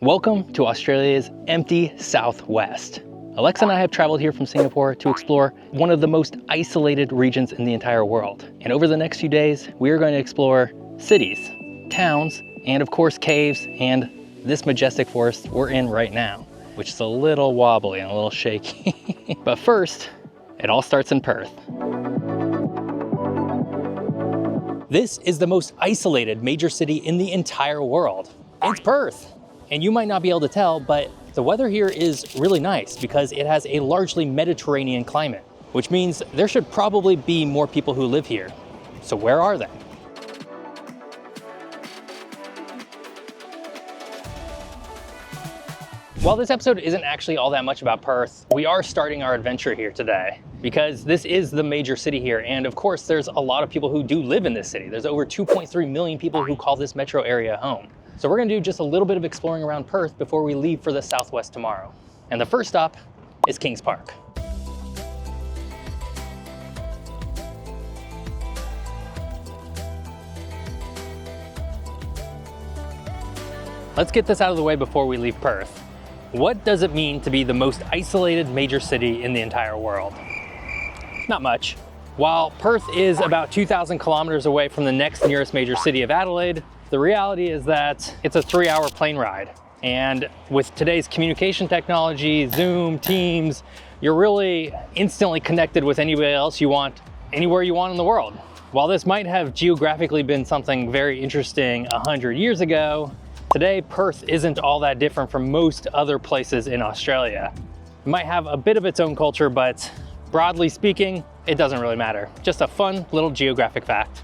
Welcome to Australia's empty southwest. Alexa and I have traveled here from Singapore to explore one of the most isolated regions in the entire world. And over the next few days, we are going to explore cities, towns, and of course caves, and this majestic forest we're in right now, which is a little wobbly and a little shaky. But first, it all starts in Perth. This is the most isolated major city in the entire world. It's Perth. And you might not be able to tell, but the weather here is really nice because it has a largely Mediterranean climate, which means there should probably be more people who live here. So where are they? While this episode isn't actually all that much about Perth, we are starting our adventure here today because this is the major city here. And of course, there's a lot of people who do live in this city. There's over 2.3 million people who call this metro area home. So we're gonna do just a little bit of exploring around Perth before we leave for the southwest tomorrow. And the first stop is Kings Park. Let's get this out of the way before we leave Perth. What does it mean to be the most isolated major city in the entire world? Not much. While Perth is about 2,000 kilometers away from the next nearest major city of Adelaide, the reality is that it's a 3-hour plane ride. And with today's communication technology, Zoom, Teams, you're really instantly connected with anybody else you want, anywhere you want in the world. While this might have geographically been something very interesting 100 years ago, today Perth isn't all that different from most other places in Australia. It might have a bit of its own culture, but broadly speaking, it doesn't really matter. Just a fun little geographic fact.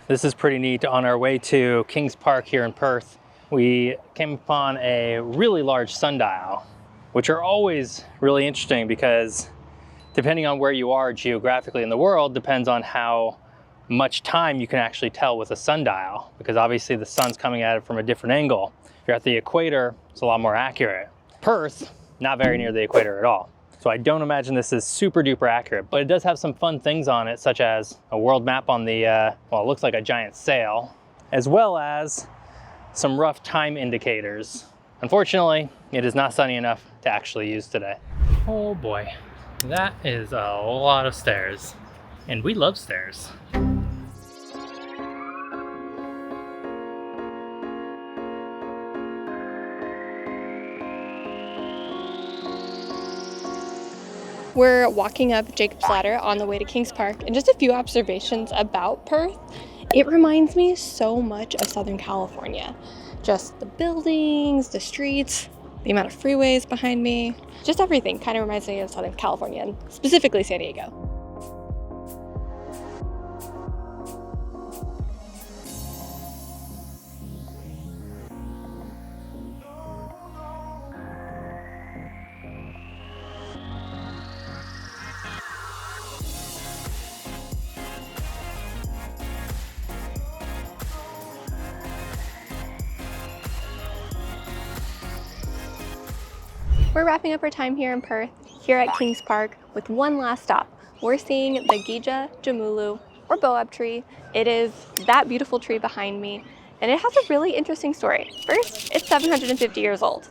This is pretty neat. On our way to Kings Park here in Perth, we came upon a really large sundial, which are always really interesting because depending on where you are geographically in the world depends on how much time you can actually tell with a sundial, because obviously the sun's coming at it from a different angle. If you're at the equator, it's a lot more accurate. Perth, not very near the equator at all. So I don't imagine this is super duper accurate, but it does have some fun things on it, such as a world map on the, well, it looks like a giant sail, as well as some rough time indicators. Unfortunately, it is not sunny enough to actually use today. Oh boy, that is a lot of stairs, and we love stairs. We're walking up Jacob's Ladder on the way to Kings Park, and just a few observations about Perth. It reminds me so much of Southern California. Just the buildings, the streets, the amount of freeways behind me, just everything kind of reminds me of Southern California, and specifically San Diego. We're wrapping up our time here in Perth, here at Kings Park, with one last stop. We're seeing the Gija Jamulu, or Boab tree. It is that beautiful tree behind me, and it has a really interesting story. First, it's 750 years old.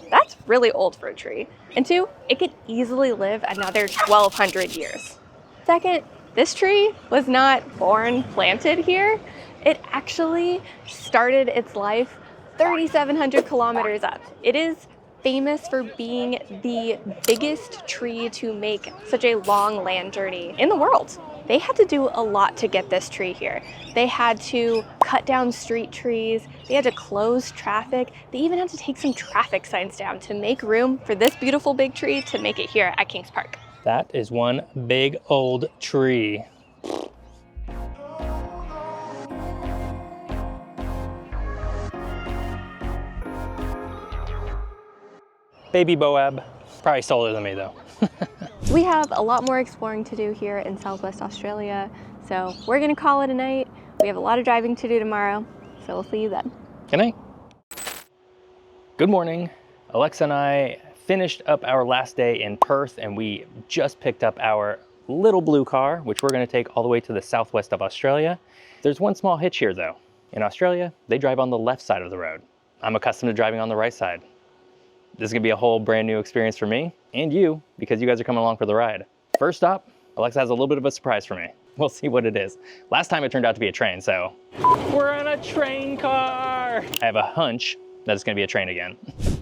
That's really old for a tree. And two, it could easily live another 1,200 years. Second, this tree was not born planted here. It actually started its life 3,700 kilometers up. It is famous for being the biggest tree to make such a long land journey in the world. They had to do a lot to get this tree here. They had to cut down street trees, they had to close traffic, they even had to take some traffic signs down to make room for this beautiful big tree to make it here at Kings Park. That is one big old tree. Baby Boab, probably still older than me though. We have a lot more exploring to do here in Southwest Australia, so we're gonna call it a night. We have a lot of driving to do tomorrow, so we'll see you then. Good night. Good morning. Alexa and I finished up our last day in Perth, and we just picked up our little blue car, which we're gonna take all the way to the southwest of Australia. There's one small hitch here though. In Australia, they drive on the left side of the road. I'm accustomed to driving on the right side. This is gonna be a whole brand new experience for me and you, because you guys are coming along for the ride. First up, Alexa has a little bit of a surprise for me. We'll see what it is. Last time it turned out to be a train, so. We're in a train car! I have a hunch that it's gonna be a train again.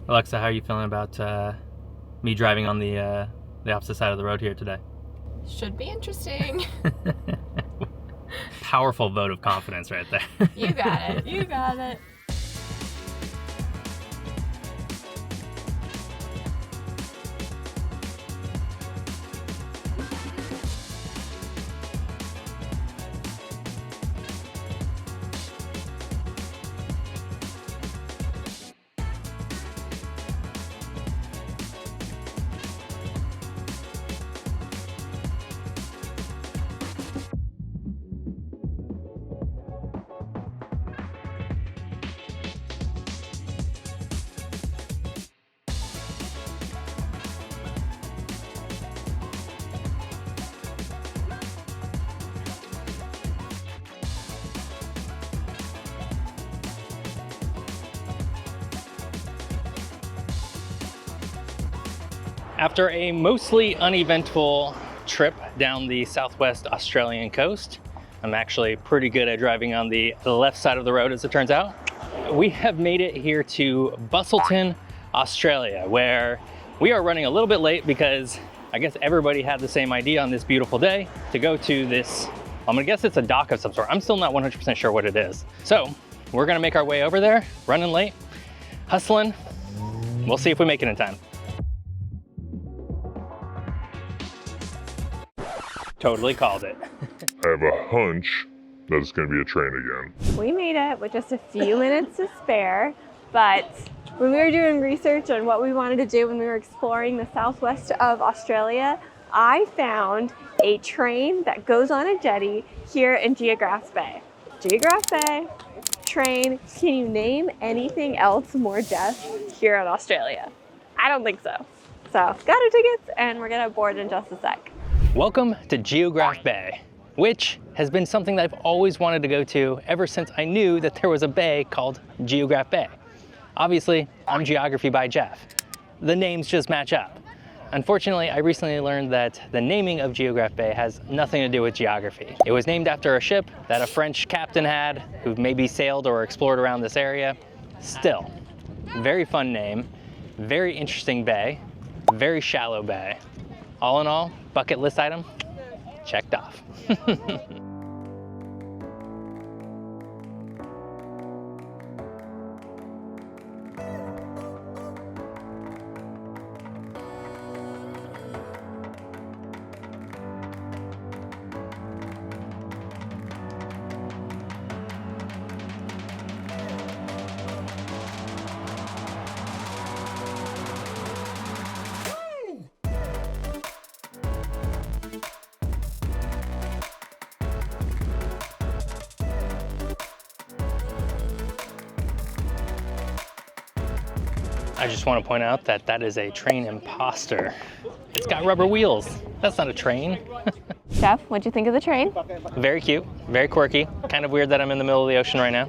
Alexa, how are you feeling about me driving on the opposite side of the road here today? Should be interesting. Powerful vote of confidence right there. You got it. You got it. After a mostly uneventful trip down the southwest Australian coast, I'm actually pretty good at driving on the left side of the road, as it turns out. We have made it here to Busselton, Australia, where we are running a little bit late because I guess everybody had the same idea on this beautiful day to go to this, I'm gonna guess it's a dock of some sort. I'm still not 100% sure what it is. So we're gonna make our way over there, running late, hustling. We'll see if we make it in time. Totally called it. I have a hunch that it's going to be a train again. We made it with just a few minutes to spare, but when we were doing research on what we wanted to do when we were exploring the southwest of Australia, I found a train that goes on a jetty here in GeoLex Bay. GeoLex Bay, train. Can you name anything else more Geoff here in Australia? I don't think so. So got our tickets and we're gonna board in just a sec. Welcome to GeoLex Bay, which has been something that I've always wanted to go to ever since I knew that there was a bay called GeoLex Bay. Obviously, I'm geography by Geoff. The names just match up. Unfortunately, I recently learned that the naming of GeoLex Bay has nothing to do with geography. It was named after a ship that a French captain had who maybe sailed or explored around this area. Still, very fun name, very interesting bay, very shallow bay. All in all, bucket list item, checked off. I just want to point out that that is a train imposter. It's got rubber wheels. That's not a train. Geoff, what'd you think of the train? Very cute, very quirky. Kind of weird that I'm in the middle of the ocean right now.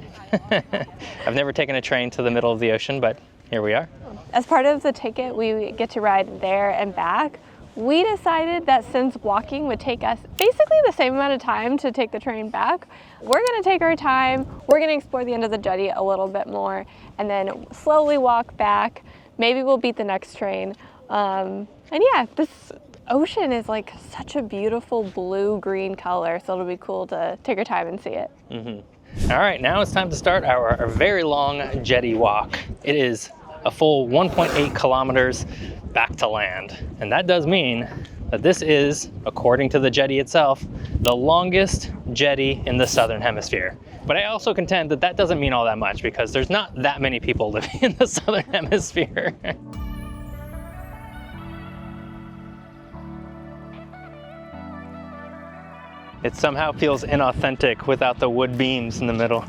I've never taken a train to the middle of the ocean, but here we are. As part of the ticket, we get to ride there and back. We decided that since walking would take us basically the same amount of time to take the train back, we're gonna take our time, we're gonna explore the end of the jetty a little bit more, and then slowly walk back. Maybe we'll beat the next train. And yeah, this ocean is like such a beautiful blue-green color, so it'll be cool to take our time and see it. All right, now it's time to start our very long jetty walk. It is a full 1.8 kilometers back to land. And that does mean that this is, according to the jetty itself, the longest jetty in the Southern Hemisphere. But I also contend that that doesn't mean all that much because there's not that many people living in the Southern Hemisphere. It somehow feels inauthentic without the wood beams in the middle.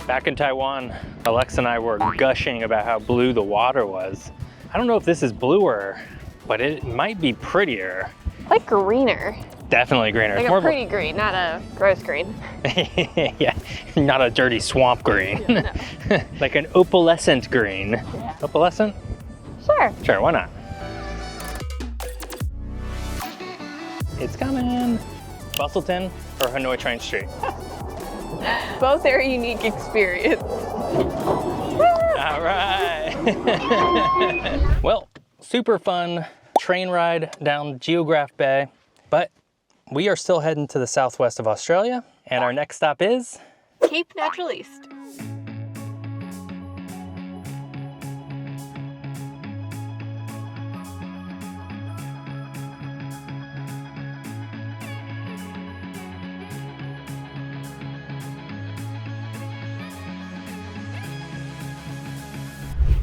Back in Taiwan, Alexa and I were gushing about how blue the water was. I don't know if this is bluer, but it might be prettier. Like greener. Definitely greener. Like It's a more pretty green, not a gross green. yeah, not a dirty swamp green. No. Like an opalescent green. Yeah. Opalescent? Sure. Sure, why not? It's coming. Bustleton or Hanoi Train Street? Both are a unique experience. All right. Well, super fun train ride down Geograph Bay, but we are still heading to the southwest of Australia, and our next stop is Cape Natural East.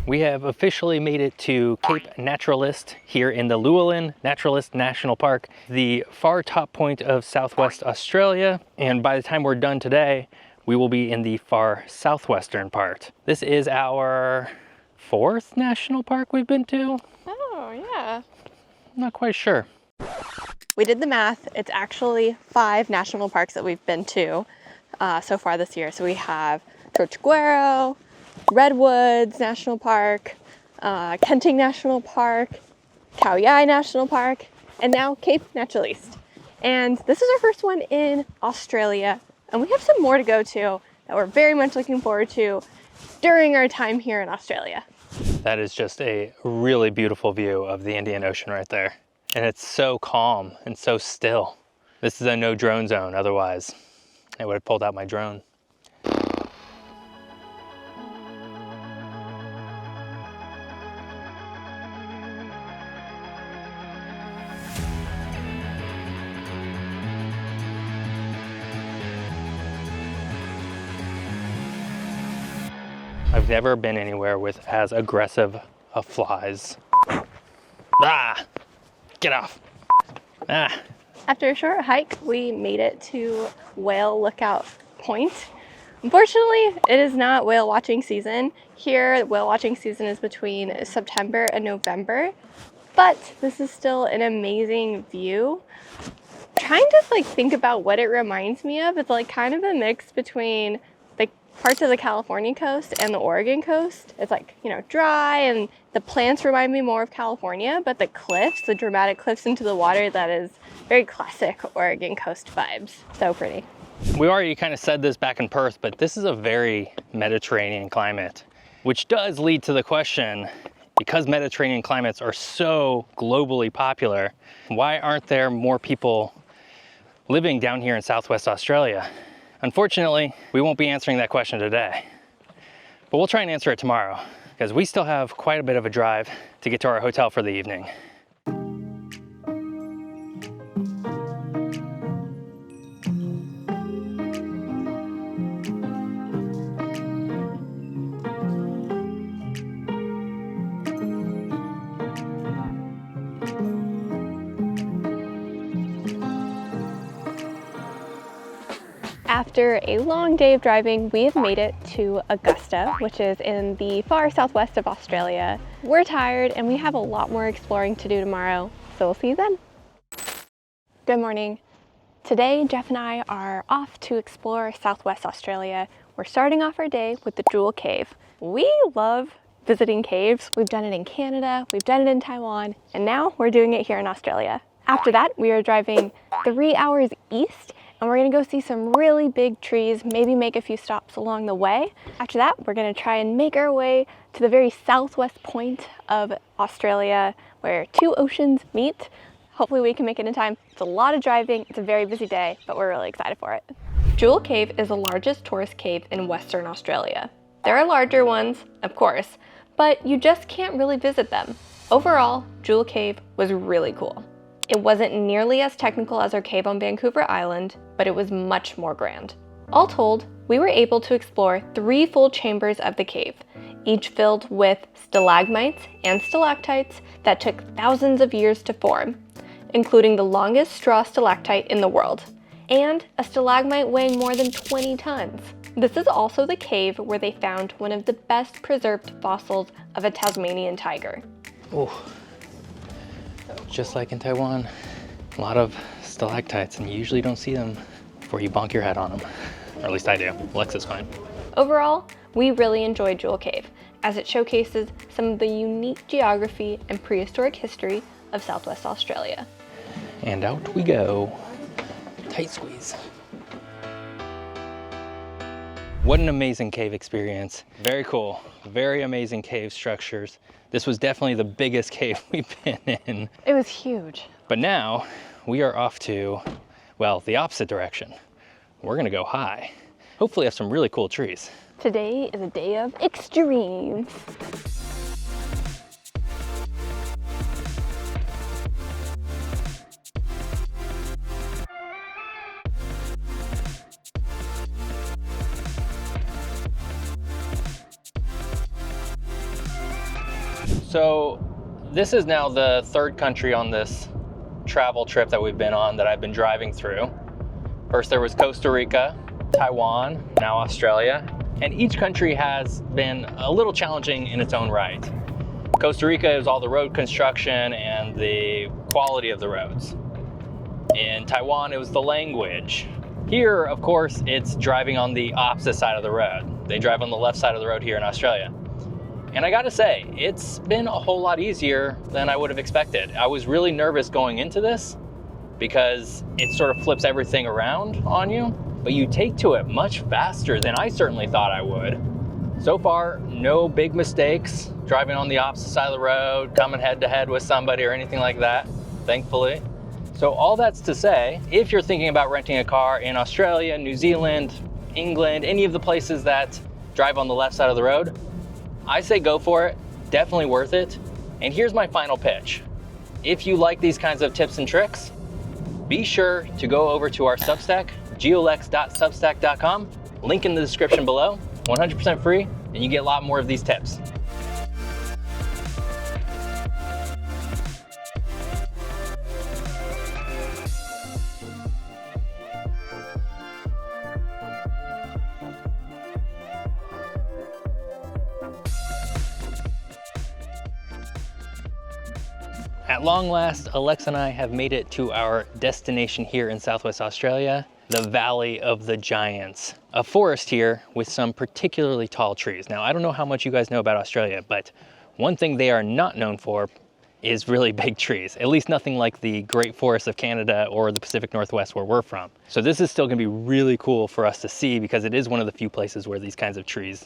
We have officially made it to Cape Naturalist here in the Llewellyn Naturalist National Park, the far top point of southwest Australia. And by the time we're done today, we will be in the far southwestern part. This is our 4th national park we've been to. Oh, yeah. I'm not quite sure. We did the math. It's actually 5 national parks that we've been to so far this year. So we have Tortuguero, Redwoods National Park, Kenting National Park, Khao Yai National Park, and now Cape Natural East. And this is our first one in Australia, and we have some more to go to that we're very much looking forward to during our time here in Australia. That is just a really beautiful view of the Indian Ocean right there. And it's so calm and so still. This is a no drone zone, otherwise I would have pulled out my drone. I've never been anywhere with as aggressive of flies. Ah, get off. Ah. After a short hike, we made it to Whale Lookout Point. Unfortunately, it is not whale watching season. Here, whale watching season is between September and November, but this is still an amazing view. Trying to think about what it reminds me of, it's kind of a mix between parts of the California coast and the Oregon coast. It's dry, and the plants remind me more of California, but the cliffs, the dramatic cliffs into the water, that is very classic Oregon coast vibes. So pretty. We already kind of said this back in Perth, but this is a very Mediterranean climate, which does lead to the question, because Mediterranean climates are so globally popular, why aren't there more people living down here in Southwest Australia? Unfortunately, we won't be answering that question today, but we'll try and answer it tomorrow, because we still have quite a bit of a drive to get to our hotel for the evening. After a long day of driving, we have made it to Augusta, which is in the far southwest of Australia. We're tired and we have a lot more exploring to do tomorrow, so we'll see you then. Good morning. Today, Geoff and I are off to explore Southwest Australia. We're starting off our day with the Jewel Cave. We love visiting caves. We've done it in Canada, we've done it in Taiwan, and now we're doing it here in Australia. After that, we are driving 3 hours east, and we're gonna go see some really big trees, maybe make a few stops along the way. After that, we're gonna try and make our way to the very southwest point of Australia where 2 oceans meet. Hopefully we can make it in time. It's a lot of driving, it's a very busy day, but we're really excited for it. Jewel Cave is the largest tourist cave in Western Australia. There are larger ones, of course, but you just can't really visit them. Overall, Jewel Cave was really cool. It wasn't nearly as technical as our cave on Vancouver Island, but it was much more grand. All told, we were able to explore 3 full chambers of the cave, each filled with stalagmites and stalactites that took thousands of years to form, including the longest straw stalactite in the world, and a stalagmite weighing more than 20 tons. This is also the cave where they found one of the best preserved fossils of a Tasmanian tiger. Oh, just like in Taiwan, a lot of stalactites, and you usually don't see them before you bonk your head on them. Or at least I do. Alexa's fine. Overall, we really enjoyed Jewel Cave, as it showcases some of the unique geography and prehistoric history of Southwest Australia. And out we go. Tight squeeze. What an amazing cave experience. Very cool, very amazing cave structures. This was definitely the biggest cave we've been in. It was huge. But now we are off to, well, the opposite direction. We're gonna go high. Hopefully have some really cool trees. Today is a day of extremes. So this is now the third country on this travel trip that we've been on that I've been driving through. First there was Costa Rica, Taiwan, now Australia, and each country has been a little challenging in its own right. Costa Rica is all the road construction and the quality of the roads. In Taiwan, it was the language. Here, of course, it's driving on the opposite side of the road. They drive on the left side of the road here in Australia. And I gotta say, it's been a whole lot easier than I would have expected. I was really nervous going into this because it sort of flips everything around on you, but you take to it much faster than I certainly thought I would. So far, no big mistakes driving on the opposite side of the road, coming head to head with somebody or anything like that, thankfully. So all that's to say, if you're thinking about renting a car in Australia, New Zealand, England, any of the places that drive on the left side of the road, I say go for it, definitely worth it. And here's my final pitch. If you like these kinds of tips and tricks, be sure to go over to our Substack, geolex.substack.com, link in the description below, 100% free, and you get a lot more of these tips. At long last, Alexa and I have made it to our destination here in Southwest Australia, the Valley of the Giants. A forest here with some particularly tall trees. Now, I don't know how much you guys know about Australia, but one thing they are not known for is really big trees. At least nothing like the Great Forests of Canada or the Pacific Northwest where we're from. So this is still gonna be really cool for us to see because it is one of the few places where these kinds of trees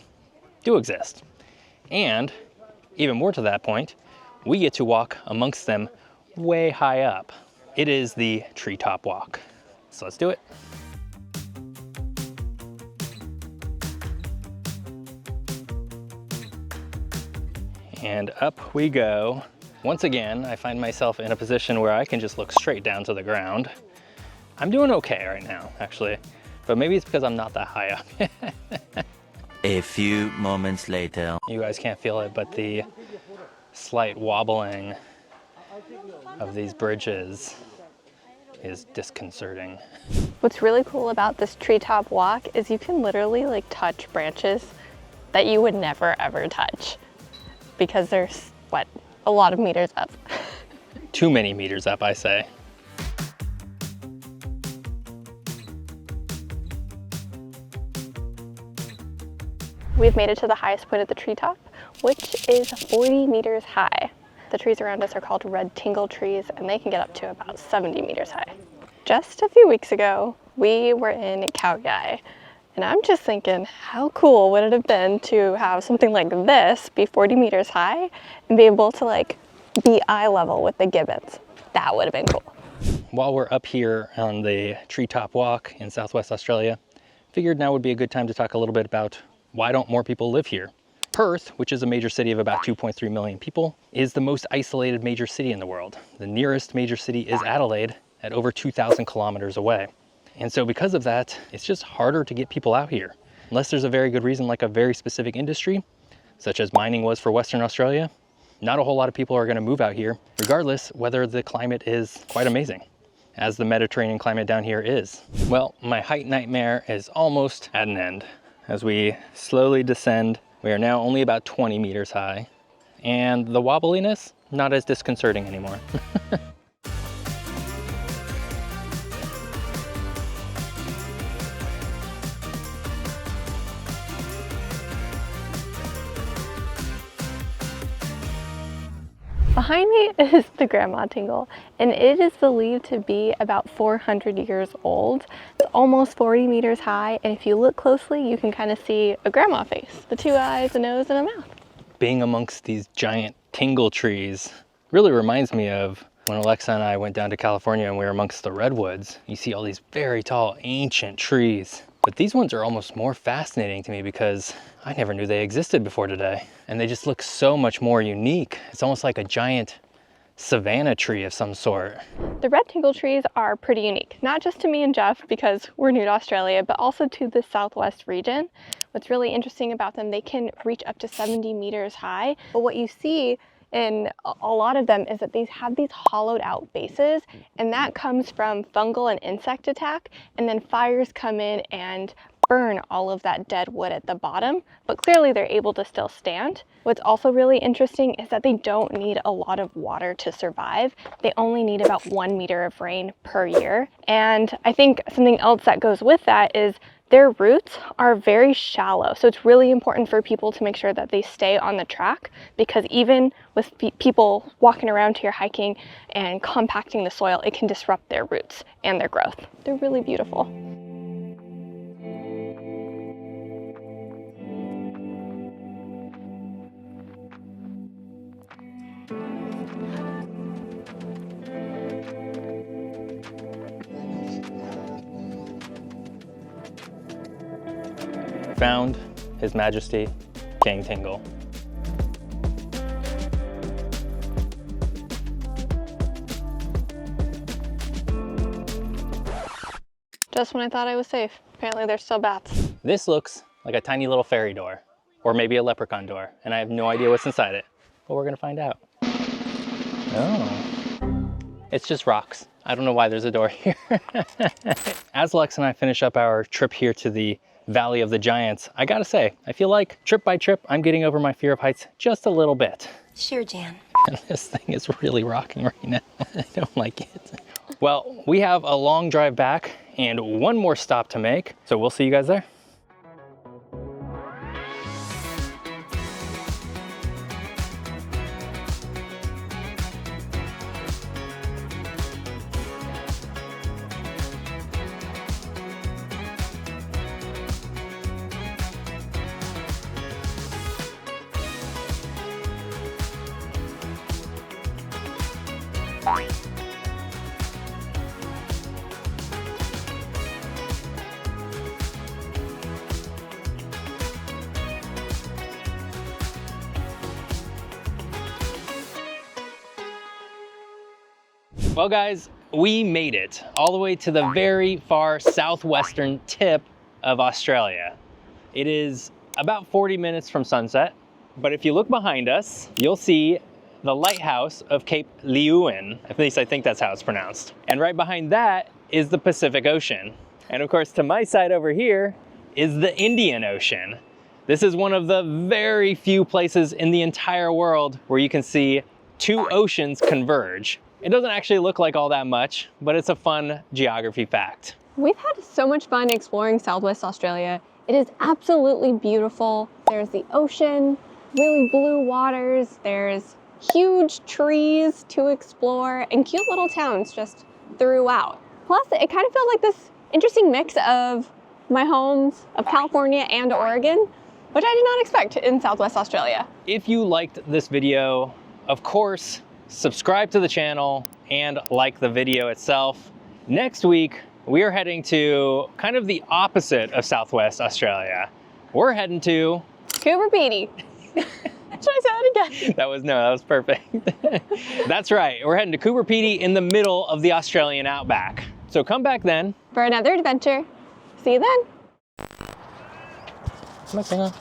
do exist. And even more to that point, we get to walk amongst them way high up. It is the treetop walk. So let's do it. And up we go. Once again, I find myself in a position where I can just look straight down to the ground. I'm doing okay right now, actually, but maybe it's because I'm not that high up. A few moments later. You guys can't feel it, but the slight wobbling of these bridges is disconcerting. What's really cool about this treetop walk is you can literally like touch branches that you would never ever touch because there's, what, a lot of meters up. Too many meters up, I say. We've made it to the highest point of the treetop, which is 40 meters high. The trees around us are called red tingle trees, and they can get up to about 70 meters high. Just a few weeks ago, we were in Kauai, and I'm just thinking, how cool would it have been to have something like this be 40 meters high and be able to like be eye level with the gibbons? That would have been cool. While we're up here on the treetop walk in Southwest Australia, figured now would be a good time to talk a little bit about why don't more people live here? Perth, which is a major city of about 2.3 million people, is the most isolated major city in the world. The nearest major city is Adelaide at over 2,000 kilometers away. And so because of that, it's just harder to get people out here. Unless there's a very good reason, like a very specific industry, such as mining was for Western Australia, not a whole lot of people are gonna move out here, regardless whether the climate is quite amazing, as the Mediterranean climate down here is. Well, my height nightmare is almost at an end. as we slowly descend. We are now only about 20 meters high, and the wobbliness, not as disconcerting anymore. Behind me is the Grandma Tingle, and it is believed to be about 400 years old. It's almost 40 meters high, and if you look closely, you can kind of see a grandma face, the 2 eyes, a nose, and a mouth. Being amongst these giant tingle trees really reminds me of when Alexa and I went down to California and we were amongst the redwoods. You see all these very tall, ancient trees. But these ones are almost more fascinating to me because I never knew they existed before today. And they just look so much more unique. It's almost like a giant savanna tree of some sort. The red tingle trees are pretty unique, not just to me and Geoff because we're new to Australia, but also to the southwest region. What's really interesting about them, they can reach up to 70 meters high. But what you see in a lot of them is that these have these hollowed out bases, and that comes from fungal and insect attack, and then fires come in and burn all of that dead wood at the bottom, but clearly they're able to still stand. What's also really interesting is that they don't need a lot of water to survive. They only need about 1 meter of rain per year. And I think something else that goes with that is their roots are very shallow. So it's really important for people to make sure that they stay on the track, because even with people walking around here hiking and compacting the soil, it can disrupt their roots and their growth. They're really beautiful. Found His Majesty King Tingle. Just when I thought I was safe, apparently there's still bats. This looks like a tiny little fairy door, or maybe a leprechaun door, and I have no idea what's inside it, but we're gonna find out. Oh, it's just rocks. I don't know why there's a door here. As Lex and I finish up our trip here to the Valley of the Giants, I gotta say, I feel like trip by trip, I'm getting over my fear of heights just a little bit. Sure, Jan. And this thing is really rocking right now. I don't like it. Well, we have a long drive back and one more stop to make, so we'll see you guys there. Well guys, we made it all the way to the very far southwestern tip of Australia. It is about 40 minutes from sunset, but if you look behind us, you'll see the lighthouse of Cape Leeuwin. At least I think that's how it's pronounced. And right behind that is the Pacific Ocean. And of course, to my side over here is the Indian Ocean. This is one of the very few places in the entire world where you can see two oceans converge. It doesn't actually look like all that much, but it's a fun geography fact. We've had so much fun exploring Southwest Australia. It is absolutely beautiful. There's the ocean, really blue waters, there's huge trees to explore, and cute little towns just throughout. Plus, it kind of feels like this interesting mix of my homes of California and Oregon, which I did not expect in Southwest Australia. If you liked this video, of course, subscribe to the channel and like the video itself. Next week, we are heading to kind of the opposite of Southwest Australia. We're heading to Cooper Pedy. Should I say that again? That was perfect. That's right, we're heading to Cooper Pedy in the middle of the Australian outback. So come back then. For another adventure. See you then. Nothing.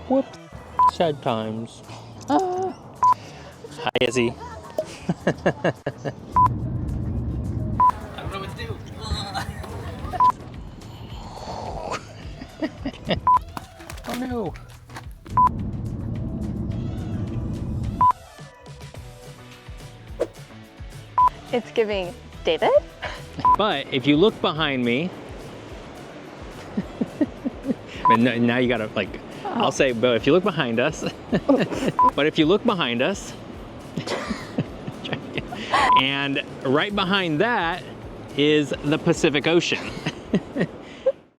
Whoops. Sad times. Hi, Izzy. I don't know what to do. Oh no. It's giving David. But if you look behind me, but now you gotta like, I'll say, but if you look behind us, but if you look behind us, and right behind that is the Pacific Ocean.